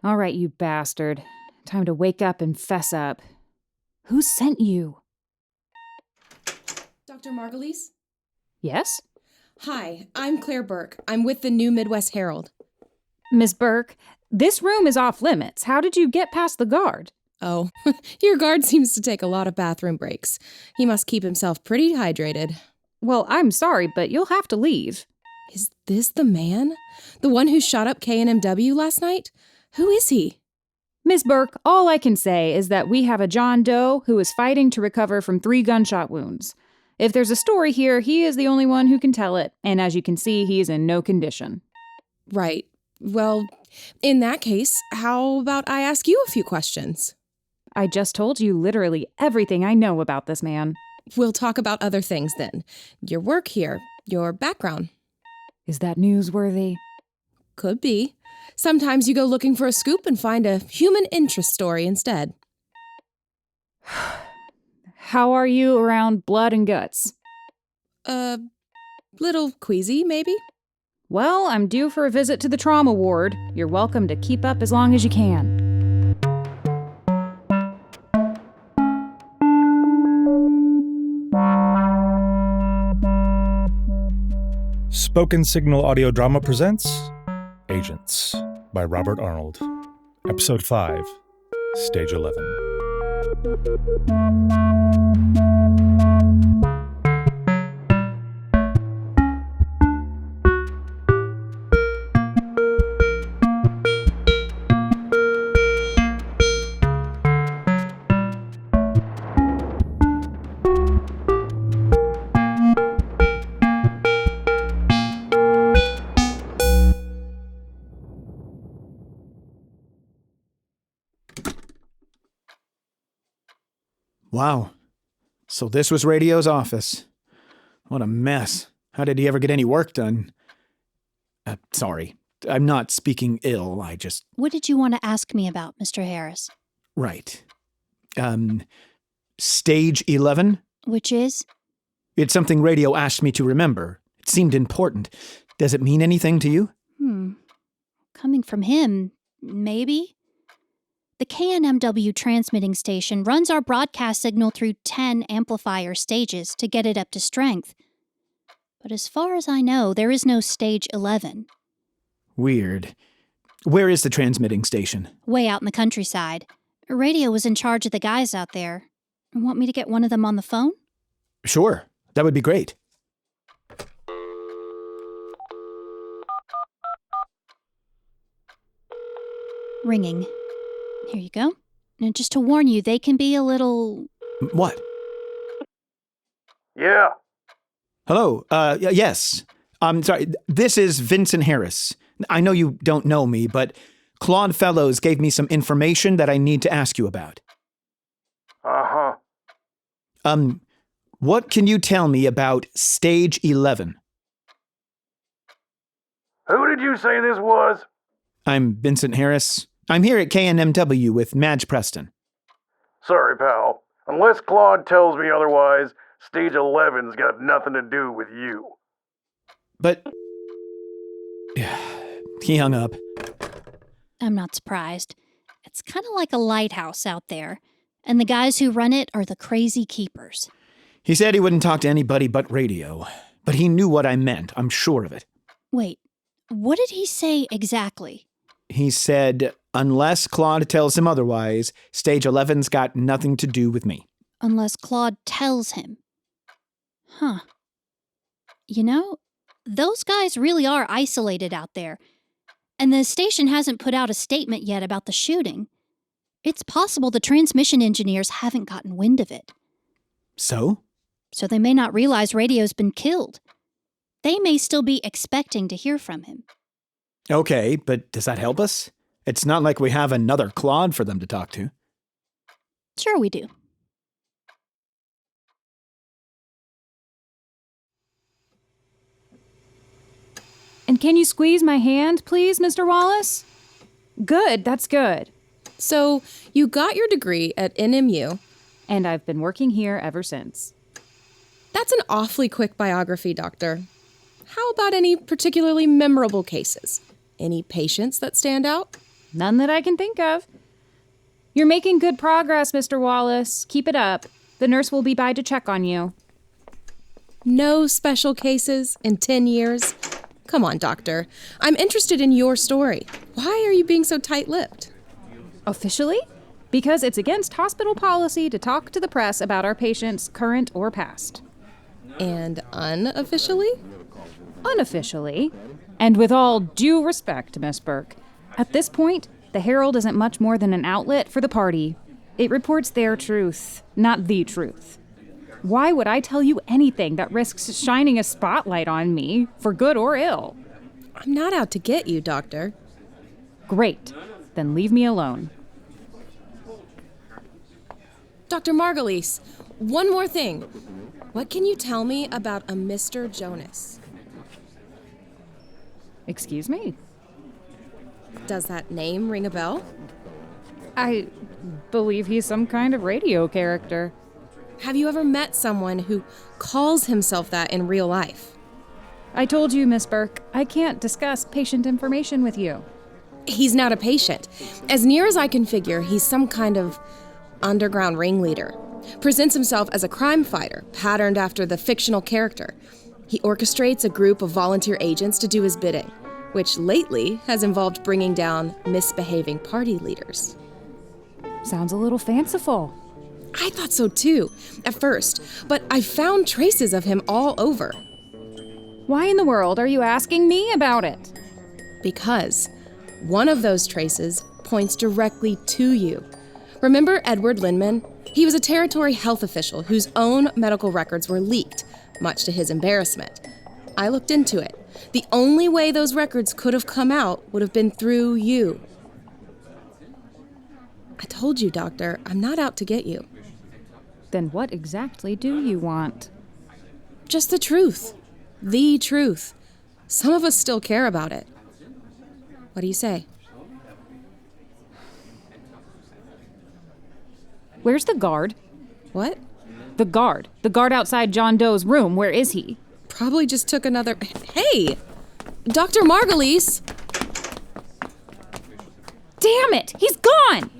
All right, you bastard. Time to wake up and fess up. Who sent you? Dr. Margulies? Yes? Hi, I'm Claire Burke. I'm with the New Midwest Herald. Miss Burke, this room is off limits. How did you get past the guard? Oh, your guard seems to take a lot of bathroom breaks. He must keep himself pretty hydrated. Well, I'm sorry, but you'll have to leave. Is this the man? The one who shot up K&MW last night? Who is he? Miss Burke, all I can say is that we have a John Doe who is fighting to recover from 3 gunshot wounds. If there's a story here, he is the only one who can tell it, and as you can see, he is in no condition. Right. Well, in that case, how about I ask you a few questions? I just told you literally everything I know about this man. We'll talk about other things then. Your work here, your background. Is that newsworthy? Could be. Sometimes you go looking for a scoop and find a human interest story instead. How are you around blood and guts? Little queasy, maybe? Well, I'm due for a visit to the trauma ward. You're welcome to keep up as long as you can. Spoken Signal Audio Drama presents Agents by Robert Arnold. Episode 5, Stage 11. Wow. So this was Radio's office. What a mess. How did he ever get any work done? Sorry. I'm not speaking ill, I just... What did you want to ask me about, Mr. Harris? Right. Stage 11? Which is? It's something Radio asked me to remember. It seemed important. Does it mean anything to you? Coming from him, maybe? The K&MW transmitting station runs our broadcast signal through 10 amplifier stages to get it up to strength. But as far as I know, there is no stage 11. Weird. Where is the transmitting station? Way out in the countryside. Radio was in charge of the guys out there. Want me to get one of them on the phone? Sure. That would be great. Ringing. Here you go. Now, just to warn you, they can be a little... What? Yeah. Hello. Yes. I'm sorry. This is Vincent Harris. I know you don't know me, but Claude Fellows gave me some information that I need to ask you about. Uh-huh. What can you tell me about Stage 11? Who did you say this was? I'm Vincent Harris. I'm here at K&MW with Madge Preston. Sorry, pal. Unless Claude tells me otherwise, Stage 11's got nothing to do with you. But... he hung up. I'm not surprised. It's kind of like a lighthouse out there, and the guys who run it are the crazy keepers. He said he wouldn't talk to anybody but Radio, but he knew what I meant, I'm sure of it. Wait, what did he say exactly? He said, unless Claude tells him otherwise, Stage 11's got nothing to do with me. Unless Claude tells him. Huh. You know, those guys really are isolated out there, and the station hasn't put out a statement yet about the shooting. It's possible the transmission engineers haven't gotten wind of it. So? So they may not realize Radio's been killed. They may still be expecting to hear from him. Okay, but does that help us? It's not like we have another Claude for them to talk to. Sure we do. And can you squeeze my hand, please, Mr. Wallace? Good, that's good. So, you got your degree at NMU. And I've been working here ever since. That's an awfully quick biography, Doctor. How about any particularly memorable cases? Any patients that stand out? None that I can think of. You're making good progress, Mr. Wallace. Keep it up. The nurse will be by to check on you. No special cases in 10 years? Come on, doctor. I'm interested in your story. Why are you being so tight-lipped? Officially? Because it's against hospital policy to talk to the press about our patients, current or past. And unofficially? Unofficially, and with all due respect, Miss Burke, at this point, the Herald isn't much more than an outlet for the party. It reports their truth, not the truth. Why would I tell you anything that risks shining a spotlight on me, for good or ill? I'm not out to get you, doctor. Great. Then leave me alone. Dr. Margulies, one more thing. What can you tell me about a Mr. Jonas? Excuse me? Does that name ring a bell? I believe he's some kind of radio character. Have you ever met someone who calls himself that in real life? I told you, Miss Burke, I can't discuss patient information with you. He's not a patient. As near as I can figure, he's some kind of underground ringleader. Presents himself as a crime fighter, patterned after the fictional character. He orchestrates a group of volunteer agents to do his bidding, which lately has involved bringing down misbehaving party leaders. Sounds a little fanciful. I thought so too, at first, but I found traces of him all over. Why in the world are you asking me about it? Because one of those traces points directly to you. Remember Edward Linman? He was a territory health official whose own medical records were leaked, much to his embarrassment. I looked into it. The only way those records could have come out would have been through you. I told you, Doctor, I'm not out to get you. Then what exactly do you want? Just the truth. The truth. Some of us still care about it. What do you say? Where's the guard? What? The guard. The guard outside John Doe's room. Where is he? Probably just took another... Hey! Dr. Margulies! Damn it! He's gone!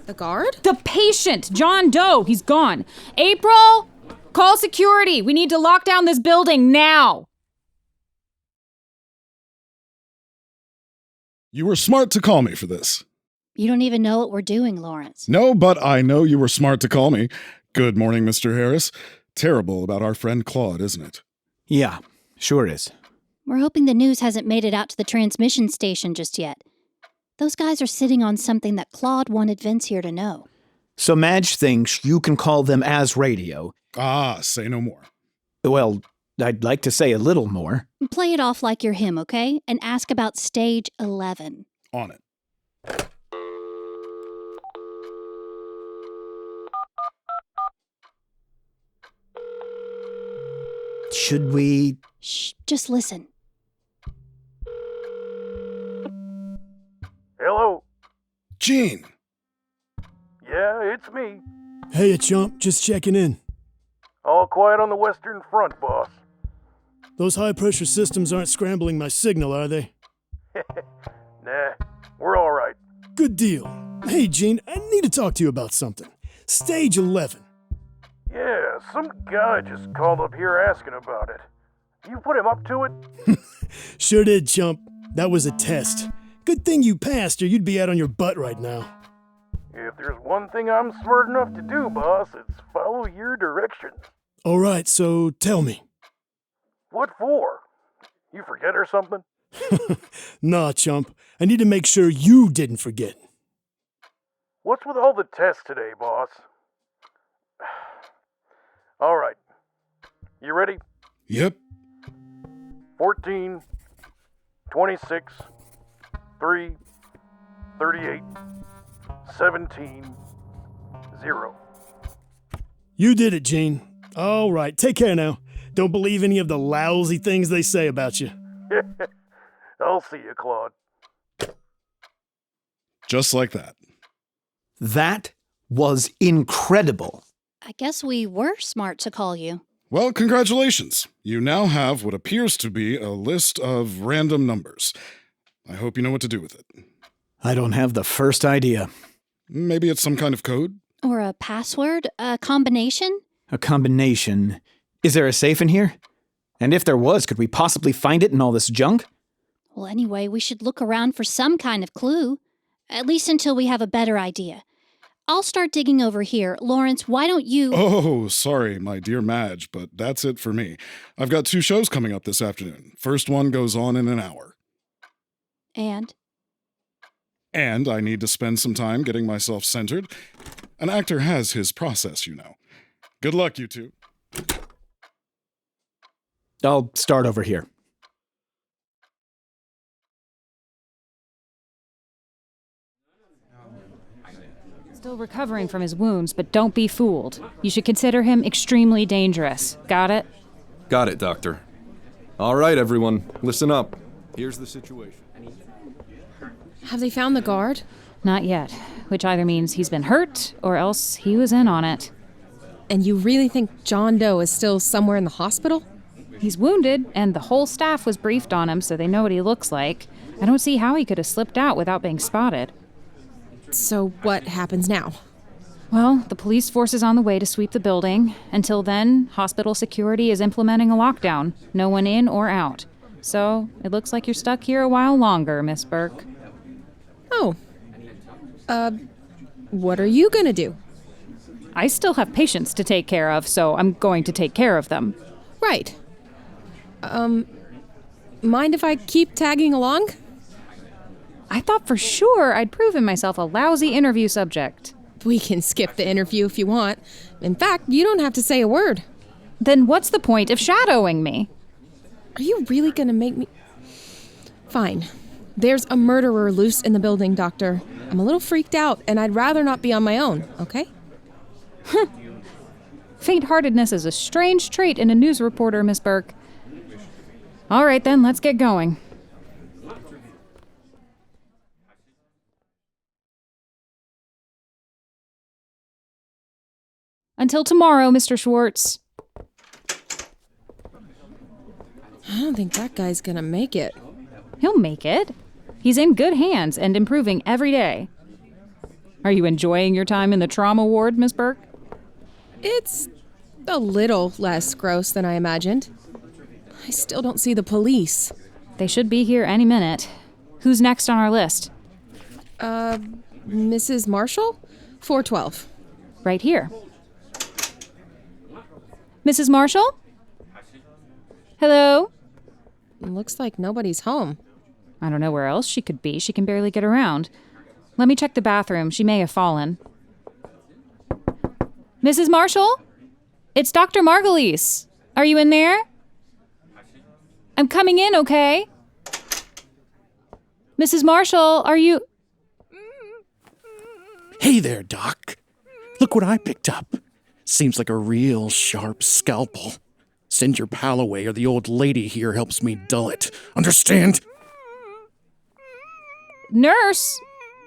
The guard? The patient, John Doe. He's gone. April! Call security. We need to lock down this building now. You were smart to call me for this. You don't even know what we're doing, Lawrence. No, but I know you were smart to call me. Good morning, Mr. Harris. Terrible about our friend Claude, isn't it? Yeah, sure is. We're hoping the news hasn't made it out to the transmission station just yet. Those guys are sitting on something that Claude wanted Vince here to know. So Madge thinks you can call them as radio. Ah, say no more. Well, I'd like to say a little more. Play it off like you're him, okay? And ask about stage 11. On it. Should we... Shh, just listen. Hello? Gene! Yeah, it's me. Hey, chump, just checking in. All quiet on the Western Front, boss. Those high-pressure systems aren't scrambling my signal, are they? Nah, we're all right. Good deal. Hey, Gene, I need to talk to you about something. Stage 11. Yeah, some guy just called up here asking about it. You put him up to it? Sure did, chump. That was a test. Good thing you passed, or you'd be out on your butt right now. If there's one thing I'm smart enough to do, boss, it's follow your directions. All right, so tell me. What for? You forget or something? Nah, chump. I need to make sure you didn't forget. What's with all the tests today, boss? All right. You ready? Yep. 14, 26, 3, 38, 17, 0. You did it, Gene. All right, take care now. Don't believe any of the lousy things they say about you. I'll see you, Claude. Just like that. That was incredible. I guess we were smart to call you. Well, congratulations. You now have what appears to be a list of random numbers. I hope you know what to do with it. I don't have the first idea. Maybe it's some kind of code? Or a password? A combination? A combination. Is there a safe in here? And if there was, could we possibly find it in all this junk? Well, anyway, we should look around for some kind of clue. At least until we have a better idea. I'll start digging over here. Lawrence, why don't you... Oh, sorry, my dear Madge, but that's it for me. I've got 2 shows coming up this afternoon. First one goes on in an hour. And I need to spend some time getting myself centered. An actor has his process, you know. Good luck, you two. I'll start over here. Still recovering from his wounds, but don't be fooled. You should consider him extremely dangerous. Got it? Got it, Doctor. All right, everyone, listen up. Here's the situation. Have they found the guard? Not yet, which either means he's been hurt or else he was in on it. And you really think John Doe is still somewhere in the hospital? He's wounded, and the whole staff was briefed on him so they know what he looks like. I don't see how he could have slipped out without being spotted. So what happens now? Well, the police force is on the way to sweep the building. Until then, hospital security is implementing a lockdown. No one in or out. So, it looks like you're stuck here a while longer, Miss Burke. Oh. What are you gonna do? I still have patients to take care of, so I'm going to take care of them. Right. Mind if I keep tagging along? I thought for sure I'd proven myself a lousy interview subject. We can skip the interview if you want. In fact, you don't have to say a word. Then what's the point of shadowing me? Are you really gonna make me... Fine. There's a murderer loose in the building, Doctor. I'm a little freaked out, and I'd rather not be on my own, okay? Faint-heartedness is a strange trait in a news reporter, Miss Burke. All right, then, let's get going. Until tomorrow, Mr. Schwartz. I don't think that guy's gonna make it. He'll make it. He's in good hands and improving every day. Are you enjoying your time in the trauma ward, Miss Burke? It's a little less gross than I imagined. I still don't see the police. They should be here any minute. Who's next on our list? Mrs. Marshall? 412. Right here. Mrs. Marshall? Hello? Looks like nobody's home. I don't know where else she could be. She can barely get around. Let me check the bathroom. She may have fallen. Mrs. Marshall? It's Dr. Margulies. Are you in there? I'm coming in, okay? Mrs. Marshall, are you... Hey there, Doc. Look what I picked up. Seems like a real sharp scalpel. Send your pal away or the old lady here helps me dull it. Understand? Nurse,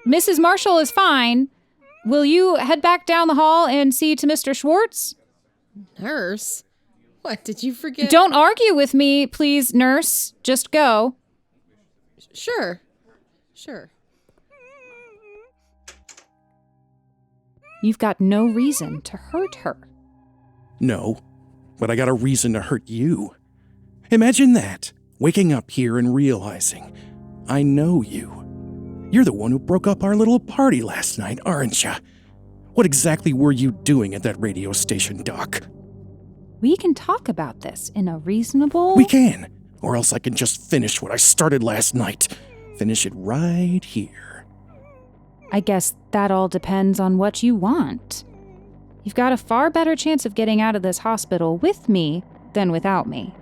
Mrs. Marshall is fine. Will you head back down the hall and see to Mr. Schwartz? Nurse? What, did you forget? Don't argue with me, please, nurse. Just go. Sure. You've got no reason to hurt her. No, but I got a reason to hurt you. Imagine that, waking up here and realizing I know you. You're the one who broke up our little party last night, aren't you? What exactly were you doing at that radio station, Doc? We can talk about this in a reasonable... We can, or else I can just finish what I started last night. Finish it right here. I guess that all depends on what you want. You've got a far better chance of getting out of this hospital with me than without me.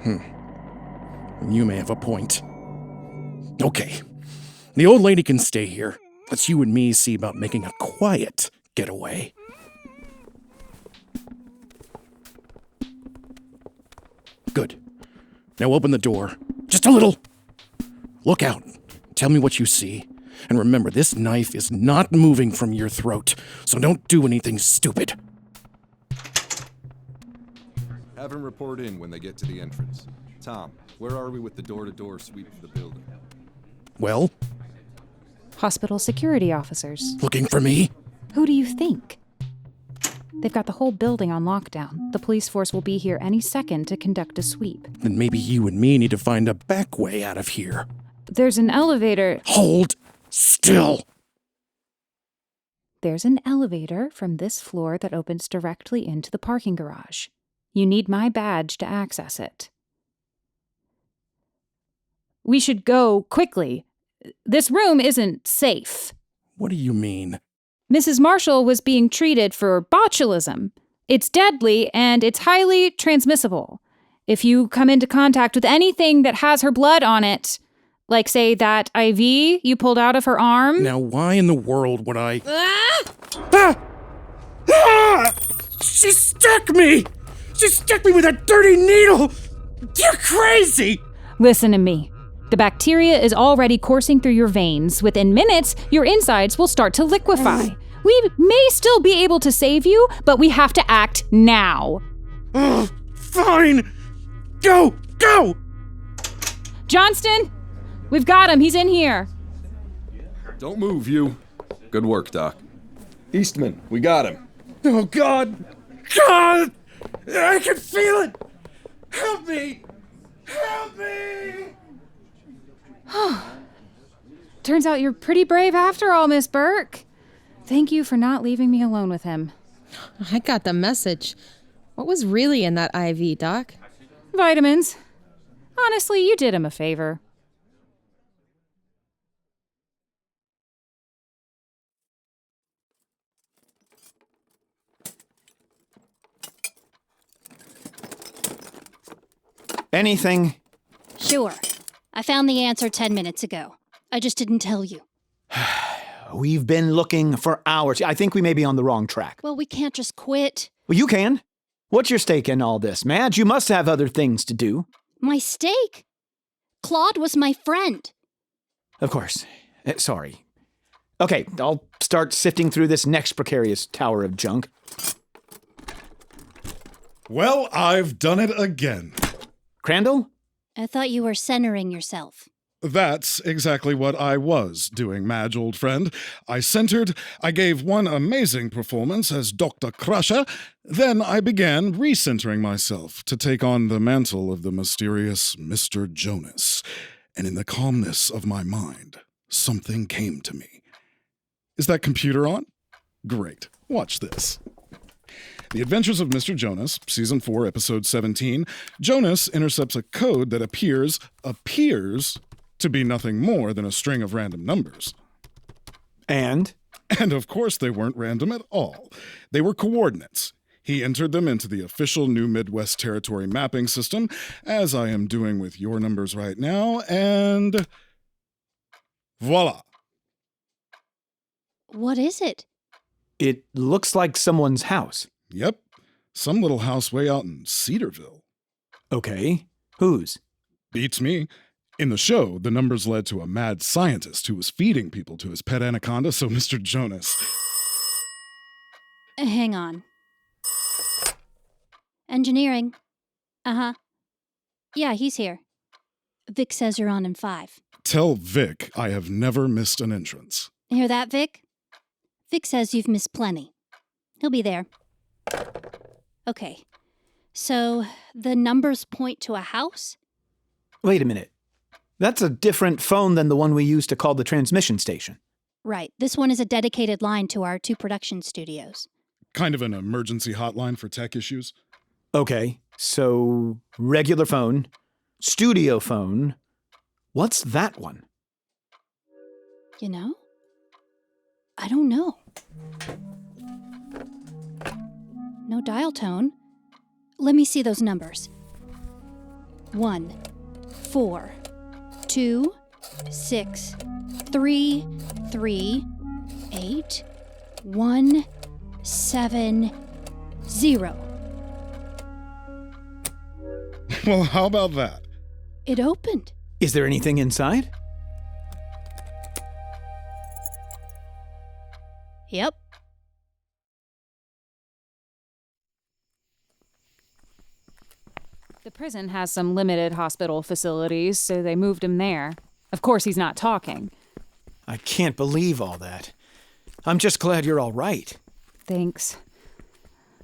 You may have a point. Okay. The old lady can stay here. Let's you and me see about making a quiet getaway. Good. Now open the door. Just a little. Look out. Tell me what you see. And remember, this knife is not moving from your throat, so don't do anything stupid. Have them report in when they get to the entrance. Tom, where are we with the door-to-door sweep of the building? Well, Hospital security officers. Looking for me? Who do you think? They've got the whole building on lockdown. The police force will be here any second to conduct a sweep. Then maybe you and me need to find a back way out of here. There's an elevator. Hold still! There's an elevator from this floor that opens directly into the parking garage. You need my badge to access it. We should go quickly. This room isn't safe. What do you mean? Mrs. Marshall was being treated for botulism. It's deadly and it's highly transmissible. If you come into contact with anything that has her blood on it, like, say, that IV you pulled out of her arm. Now, why in the world would I... She stuck me! She stuck me with a dirty needle! You're crazy! Listen to me. The bacteria is already coursing through your veins. Within minutes, your insides will start to liquefy. We may still be able to save you, but we have to act now. Fine! Go! Go! Johnston! We've got him. He's in here. Don't move, you. Good work, Doc. Eastman, we got him. Oh, God! God! I can feel it! Help me! Help me! Turns out you're pretty brave after all, Miss Burke. Thank you for not leaving me alone with him. I got the message. What was really in that IV, Doc? Vitamins. Honestly, you did him a favor. Anything? Sure. I found the answer 10 minutes ago. I just didn't tell you. We've been looking for hours. I think we may be on the wrong track. Well, we can't just quit. Well, you can. What's your stake in all this, Madge? You must have other things to do. My stake? Claude was my friend. Of course. Sorry. Okay, I'll start sifting through this next precarious tower of junk. Well, I've done it again. Crandall? I thought you were centering yourself. That's exactly what I was doing, Madge, old friend. I centered, I gave one amazing performance as Dr. Karcher, then I began recentering myself to take on the mantle of the mysterious Mr. Jonas. And in the calmness of my mind, something came to me. Is that computer on? Great. Watch this. The Adventures of Mr. Jonas, Season 4, Episode 17. Jonas intercepts a code that appears to be nothing more than a string of random numbers. And of course they weren't random at all. They were coordinates. He entered them into the official New Midwest Territory mapping system, as I am doing with your numbers right now, and voila. What is it? it looks like someone's house. Yep. Some little house way out in Cedarville. Okay. Whose? Beats me. In the show, the numbers led to a mad scientist who was feeding people to his pet anaconda, so Mr. Jonas. Hang on. Engineering. Uh-huh. Yeah, he's here. Vic says you're on in 5. Tell Vic I have never missed an entrance. Hear that, Vic? Vic says you've missed plenty. He'll be there. Okay. So, the numbers point to a house? Wait a minute. That's a different phone than the one we used to call the transmission station. Right. This one is a dedicated line to our 2 production studios. Kind of an emergency hotline for tech issues. Okay, so regular phone, studio phone. What's that one? You know? I don't know. No dial tone. Let me see those numbers. 1, 4, 2, 6, 3, 3, 8, 1, 7, 0. Well, how about that? It opened. Is there anything inside? Yep. The prison has some limited hospital facilities, so they moved him there. Of course, he's not talking. I can't believe all that. I'm just glad you're all right. Thanks.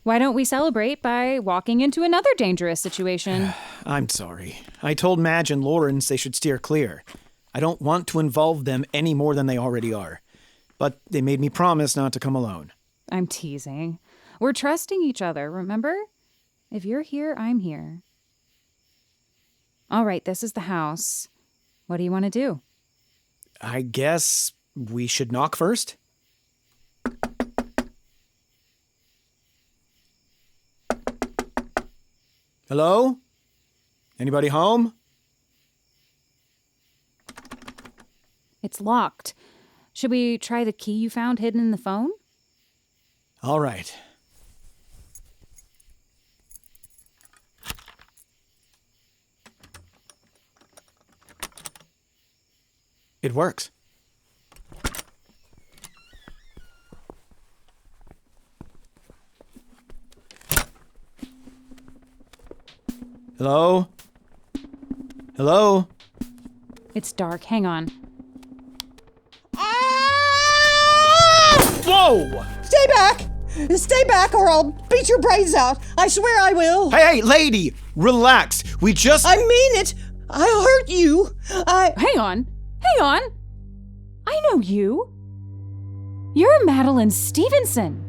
Why don't we celebrate by walking into another dangerous situation? I'm sorry. I told Madge and Lawrence they should steer clear. I don't want to involve them any more than they already are. But they made me promise not to come alone. I'm teasing. We're trusting each other, remember? If you're here, I'm here. All right, this is the house. What do you want to do? I guess we should knock first? Hello? Anybody home? It's locked. Should we try the key you found hidden in the phone? All right. It works. Hello? Hello? It's dark. Hang on. Whoa! Stay back! Stay back or I'll beat your brains out. I swear I will. Hey, lady! Relax. We just... I mean it. I'll hurt you. Hang on. I know you. You're Madeleine Stevenson.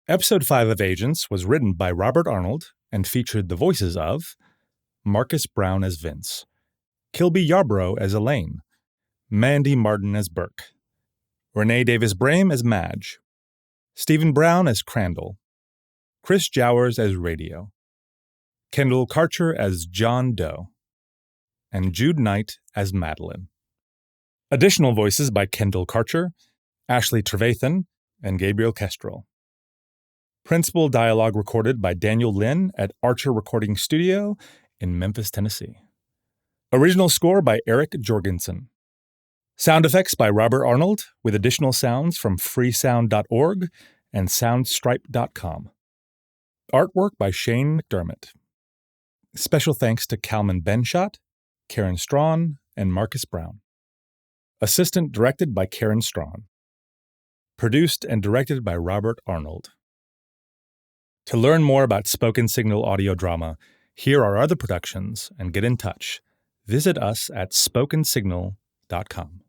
Episode 5 of Agents was written by Robert Arnold and featured the voices of Marques Brown as Vince, Kilby Yarbrough as Elaine, Mandy Martin as Burke, Renee Davis Brame as Madge, Stephen Brown as Crandall, Chris Jowers as Radio, Kendall Karcher as John Doe, and Jude Knight as Madeleine. Additional voices by Kendall Karcher, Ashley Trevathan, and Gabriel Kestrel. Principal dialogue recorded by Daniel Lynn at Archer Recording Studio in Memphis, Tennessee. Original score by Erik Jourgensen. Sound effects by Robert Arnold, with additional sounds from freesound.org and soundstripe.com. Artwork by Shane McDermott. Special thanks to Calman Benshot, Karen Strawn, and Marques Brown. Assistant directed by Karen Strawn. Produced and directed by Robert Arnold. To learn more about Spoken Signal audio drama, hear our other productions, and get in touch, visit us at spokensignal.com.